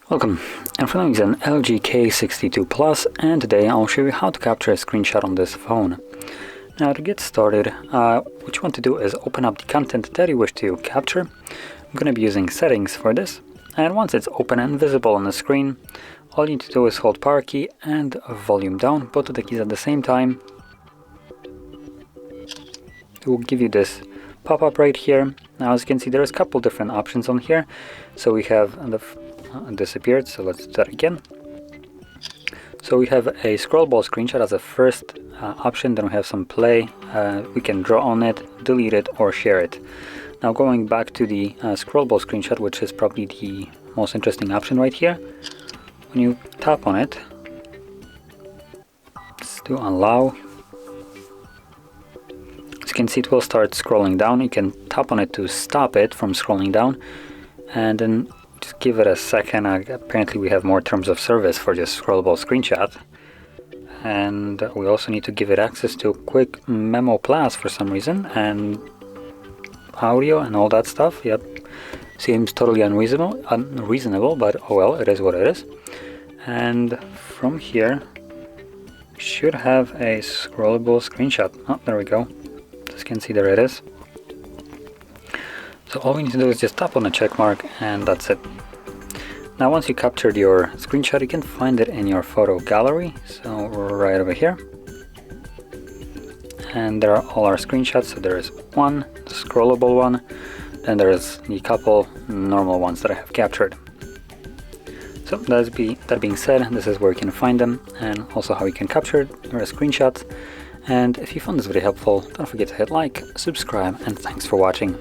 Welcome, in front of me is an LG K62 Plus, and today I'll show you how to capture a screenshot on this phone. Now to get started, what you want to do is open up the content that you wish to capture. I'm going to be using settings for this, and once it's open and visible on the screen, all you need to do is hold power key and volume down, both of the keys at the same time. It will give you this pop-up right here. Now as you can see, there's a couple different options on here. So we have the disappeared, so let's do that again. So we have a scrollable screenshot as a first option, then we have some play, we can draw on it, delete it, or share it. Now going back to the scrollable screenshot, which is probably the most interesting option right here, when you tap on it, let's do allow. As you can see, it will start scrolling down. You can tap on it to stop it from scrolling down, and then just give it a second. Apparently we have more terms of service for this scrollable screenshot, and we also need to give it access to Quick Memo Plus for some reason, and audio and all that stuff. Yep, seems totally unreasonable, but oh well, it is what it is. And from here we should have a scrollable screenshot. Oh, there we go. As you can see, there it is. So all we need to do is just tap on the check mark, and that's it. Now once you captured your screenshot, you can find it in your photo gallery, so right over here. And there are all our screenshots. So there is one, the scrollable one, then there is the couple normal ones that I have captured. So that being said, this is where you can find them, and also how you can capture your screenshots. And if you found this video helpful, don't forget to hit like, subscribe, and thanks for watching.